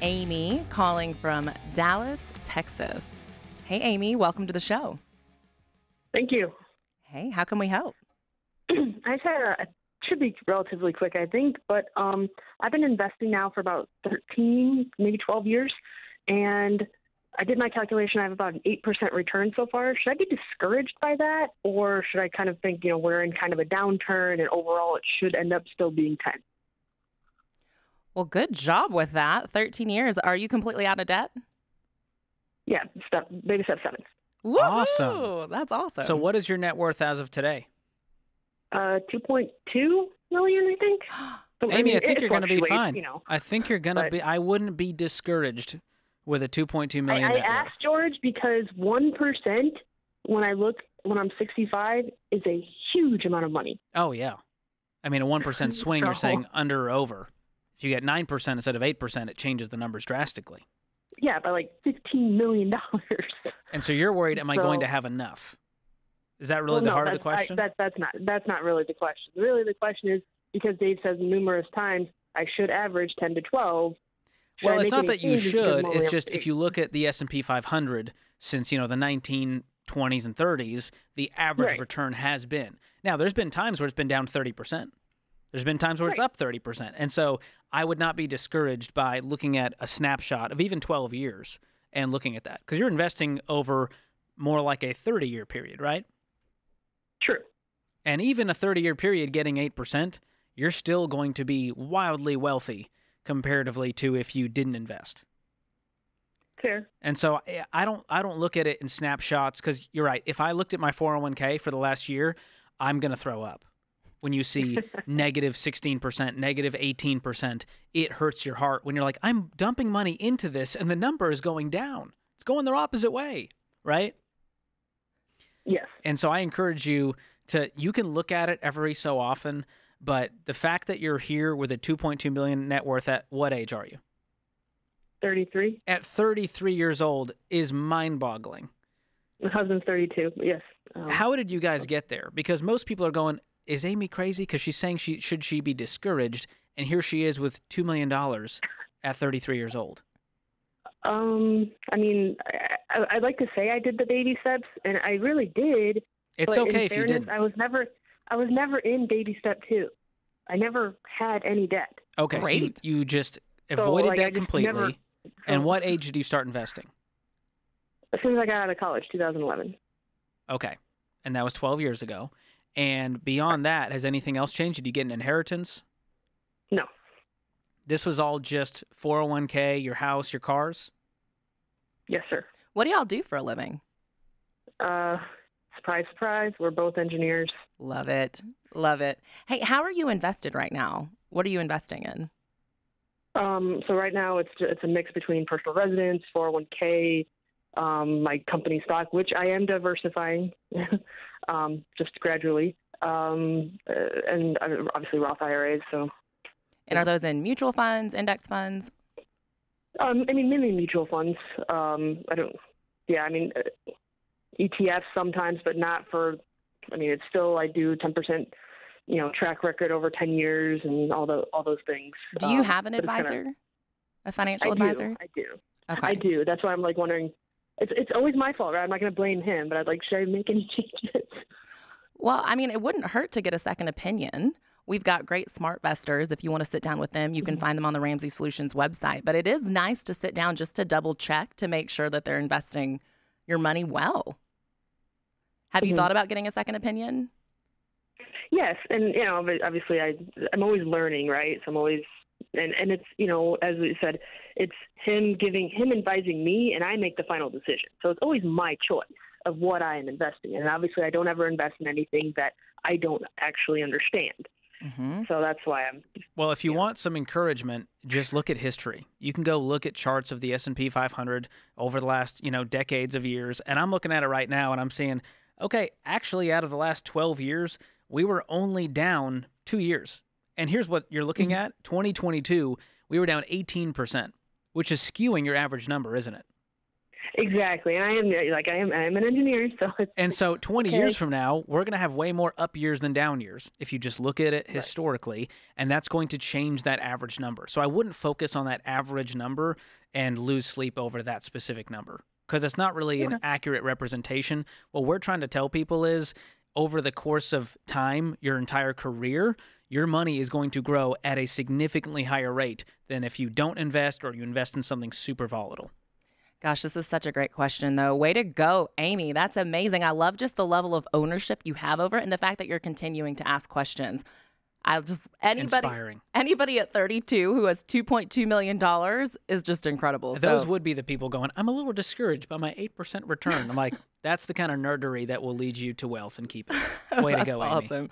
Amy calling from Dallas, Texas. Hey, Amy, welcome to the show. Thank you. Hey, how can we help? I just had it should be relatively quick, I think, but I've been investing now for about 13, maybe 12 years, and I did my calculation. I have about an 8% return so far. Should I be discouraged by that, or should I kind of think, we're in kind of a downturn, and overall it should end up still being 10? Well, good job with that. 13 years. Are you completely out of debt? Yeah, baby step 7. Woo-hoo! Awesome. That's awesome. So what is your net worth as of today? 2.2 million, I think. So, Amy, I think it you're going to be fluctuates, fine. I think you're going to be. I wouldn't be discouraged with a 2.2 million I net asked worth. George because 1% when I'm 65 is a huge amount of money. Oh, yeah. I mean, a 1% swing, you're saying under or over. If you get 9% instead of 8%, it changes the numbers drastically. Yeah, by like $15 million. And so you're worried, am I going to have enough? Is that really the heart of the question? That's not really the question. Really, the question is, because Dave says numerous times I should average 10 to 12. Well, it's not that you should. It's just if you look at the S&P 500 since, the 1920s and 30s, the average return has been. Now, there's been times where it's been down 30%. There's been times where it's up 30%. And so I would not be discouraged by looking at a snapshot of even 12 years and looking at that. Because you're investing over more like a 30-year period, right? True. And even a 30-year period getting 8%, you're still going to be wildly wealthy comparatively to if you didn't invest. Fair. And so I don't look at it in snapshots because you're right. If I looked at my 401k for the last year, I'm going to throw up. When you see negative 16%, negative 18%, it hurts your heart when you're like, I'm dumping money into this and the number is going down. It's going the opposite way, right? Yes. And so I encourage you you can look at it every so often, but the fact that you're here with a 2.2 million net worth, at what age are you? 33. At 33 years old is mind-boggling. My husband's 32, yes. How did you guys get there? Because most people are going, is Amy crazy? Because she's saying should she be discouraged? And here she is with $2 million at 33 years old. I mean, I'd like to say I did the baby steps, and I really did. It's but okay in if fairness, you didn't. I was never in baby step 2. I never had any debt. Okay, Great. So you just avoided debt completely. And so, what age did you start investing? As soon as I got out of college, 2011. Okay, and that was 12 years ago. And beyond that, has anything else changed? Did you get an inheritance? No. This was all just 401k, your house, your cars? Yes, sir. What do y'all do for a living? Surprise, surprise. We're both engineers. Love it. Love it. Hey, how are you invested right now? What are you investing in? So right now it's a mix between personal residence, 401k, my company stock, which I am diversifying just gradually, and obviously Roth IRAs. So, And are those in mutual funds, index funds? I mean, mainly mutual funds. ETFs sometimes, but not for. I mean, it's still I do 10%, track record over 10 years and all those things. Do you have an advisor, a financial advisor? I do. Okay. I do. That's why I'm like wondering. It's always my fault, right? I'm not going to blame him, but I'd like, should I make any changes? Well, I mean, it wouldn't hurt to get a second opinion. We've got great smart investors. If you want to sit down with them, you can find them on the Ramsey Solutions website. But it is nice to sit down just to double check to make sure that they're investing your money well. Have you thought about getting a second opinion? Yes, and obviously I'm always learning, right? So I'm always and it's as we said, it's him advising me, and I make the final decision. So it's always my choice of what I am investing in. And obviously, I don't ever invest in anything that I don't actually understand. Mm-hmm. So that's why I'm. Well, if you want some encouragement, just look at history. You can go look at charts of the S&P 500 over the last decades of years, and I'm looking at it right now, and I'm seeing, okay, actually, out of the last 12 years, we were only down 2 years. And here's what you're looking at. 2022, we were down 18%, which is skewing your average number, isn't it? Exactly. And I'm an engineer, so it's And so 20 okay. years from now, we're going to have way more up years than down years if you just look at it historically, and that's going to change that average number. So I wouldn't focus on that average number and lose sleep over that specific number because it's not really an accurate representation. What we're trying to tell people is over the course of time, your entire career, your money is going to grow at a significantly higher rate than if you don't invest or you invest in something super volatile. Gosh, this is such a great question, though. Way to go, Amy. That's amazing. I love just the level of ownership you have over it and the fact that you're continuing to ask questions. Anybody at 32 who has $2.2 million is just incredible. Those would be the people going, I'm a little discouraged by my 8% return. I'm like, that's the kind of nerdery that will lead you to wealth and keep it. Way to go, Amy. Awesome.